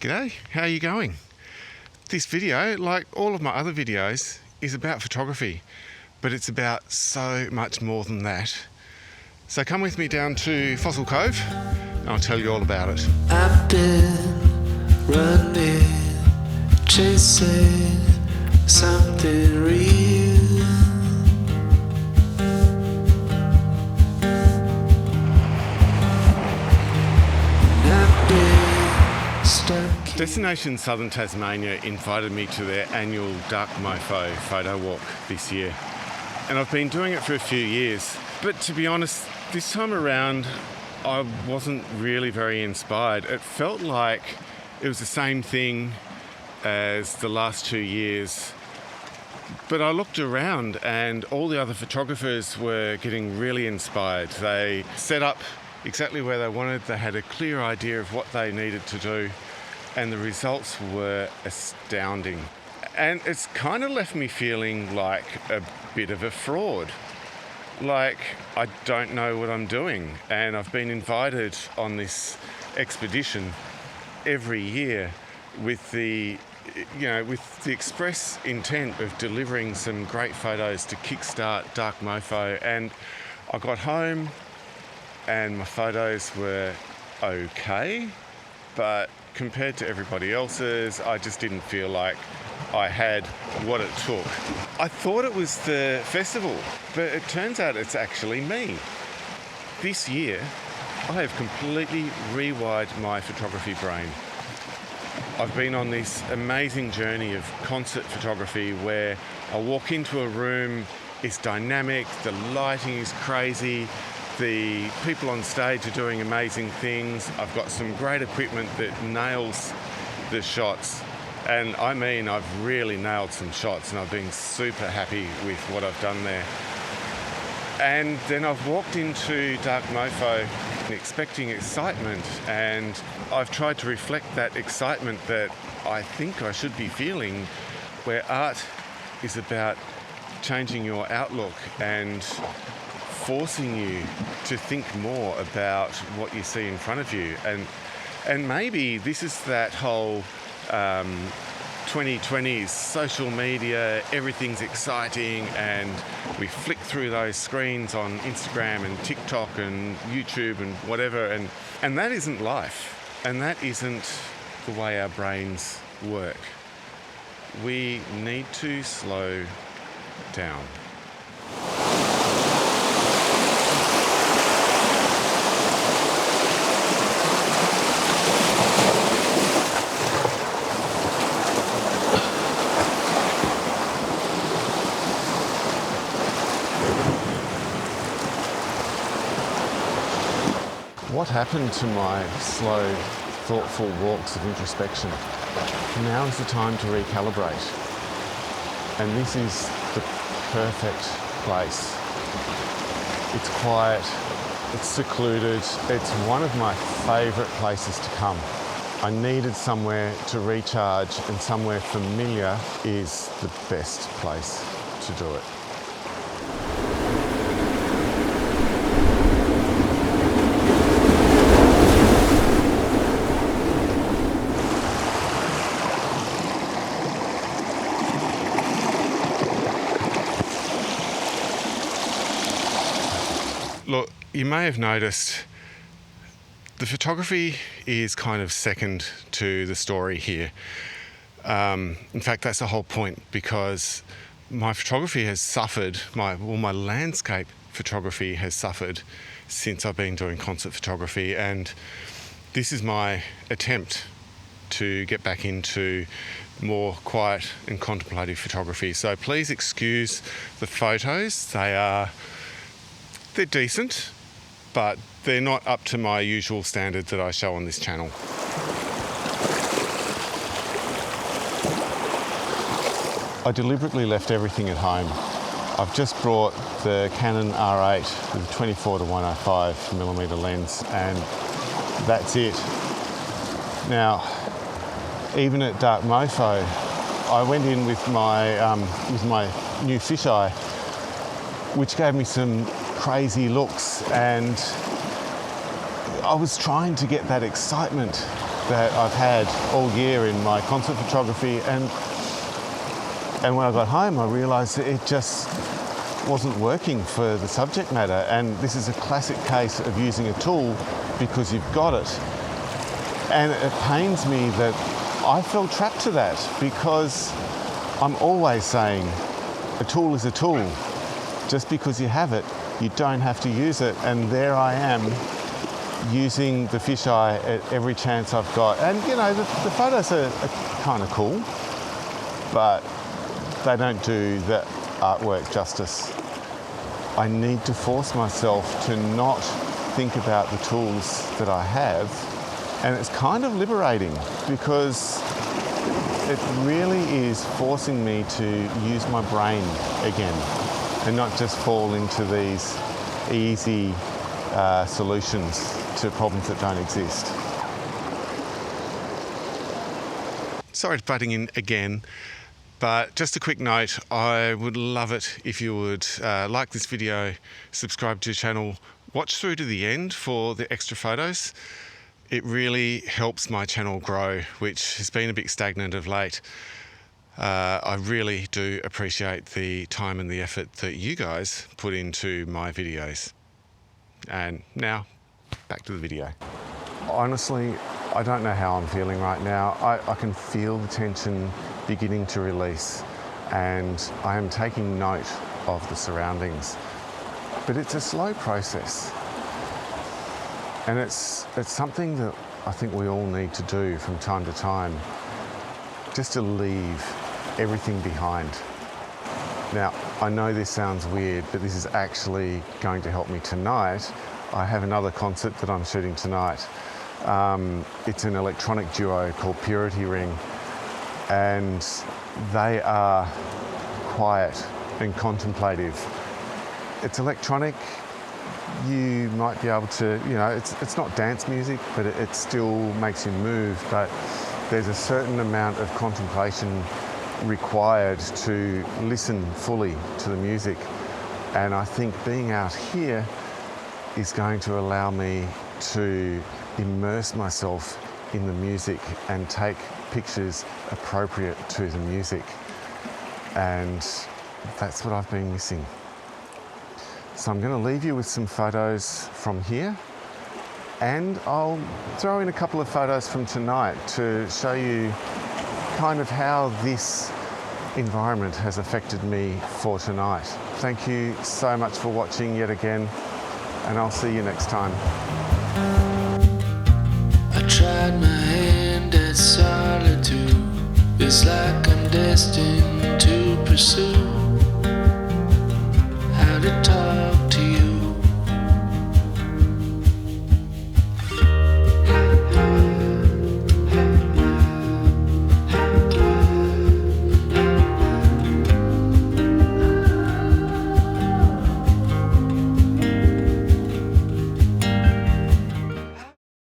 G'day, how are you going? This video, like all of my other videos, is about photography, but it's about so much more than that. So come with me down to Fossil Cove and I'll tell you all about it. I've been running, chasing something real. I've been stuck. Destination Southern Tasmania invited me to their annual Dark Mofo photo walk this year. And I've been doing it for a few years. But to be honest, this time around, I wasn't really very inspired. It felt like it was the same thing as the last 2 years. But I looked around and all the other photographers were getting really inspired. They set up exactly where they wanted. They had a clear idea of what they needed to do. And the results were astounding. And it's kind of left me feeling like a bit of a fraud. Like, I don't know what I'm doing. And I've been invited on this expedition every year with the express intent of delivering some great photos to kickstart Dark Mofo. And I got home and my photos were okay, but compared to everybody else's, I just didn't feel like I had what it took. I thought it was the festival, but it turns out it's actually me. This year, I have completely rewired my photography brain. I've been on this amazing journey of concert photography where I walk into a room, it's dynamic, the lighting is crazy, the people on stage are doing amazing things. I've got some great equipment that nails the shots. And I mean, I've really nailed some shots and I've been super happy with what I've done there. And then I've walked into Dark Mofo expecting excitement, and I've tried to reflect that excitement that I think I should be feeling, where art is about changing your outlook and forcing you to think more about what you see in front of you. And maybe this is that whole 2020s social media, everything's exciting, and we flick through those screens on Instagram and TikTok and YouTube and whatever, and that isn't life, and that isn't the way our brains work. We need to slow down. What happened to my slow, thoughtful walks of introspection? Now is the time to recalibrate. And this is the perfect place. It's quiet, it's secluded, it's one of my favourite places to come. I needed somewhere to recharge, and somewhere familiar is the best place to do it. Look, you may have noticed the photography is kind of second to the story here. In fact, that's the whole point, because my photography has suffered, my landscape photography has suffered since I've been doing concert photography, and this is my attempt to get back into more quiet and contemplative photography. So please excuse the photos. They're decent, but they're not up to my usual standard that I show on this channel. I deliberately left everything at home. I've just brought the Canon R8 with a 24 to 105mm lens, and that's it. Now, even at Dark Mofo, I went in with my new fisheye, which gave me some crazy looks, and I was trying to get that excitement that I've had all year in my concert photography, and when I got home I realised that it just wasn't working for the subject matter. And this is a classic case of using a tool because you've got it. And it pains me that I fell trapped to that, because I'm always saying a tool is a tool. Just because you have it, you don't have to use it. And there I am, using the fisheye at every chance I've got. And you know, the photos are kind of cool, but they don't do the artwork justice. I need to force myself to not think about the tools that I have, and it's kind of liberating, because it really is forcing me to use my brain again and not just fall into these easy solutions to problems that don't exist. Sorry for butting in again, but just a quick note, I would love it if you would like this video, subscribe to the channel, watch through to the end for the extra photos. It really helps my channel grow, which has been a bit stagnant of late. I really do appreciate the time and the effort that you guys put into my videos. And now, back to the video. Honestly, I don't know how I'm feeling right now. I can feel the tension beginning to release, and I am taking note of the surroundings. But it's a slow process. And it's something that I think we all need to do from time to time, just to leave everything behind. Now, I know this sounds weird, but this is actually going to help me tonight. I have another concert that I'm shooting tonight. It's an electronic duo called Purity Ring, and they are quiet and contemplative. It's electronic. You might be able to, you know, it's not dance music, but it still makes you move. But there's a certain amount of contemplation required to listen fully to the music. And I think being out here is going to allow me to immerse myself in the music and take pictures appropriate to the music. And that's what I've been missing. So I'm going to leave you with some photos from here, and I'll throw in a couple of photos from tonight to show you kind of how this environment has affected me for tonight. Thank you so much for watching yet again, and I'll see you next time. I tried my hand at solitude. It's like I'm destined to pursue how to talk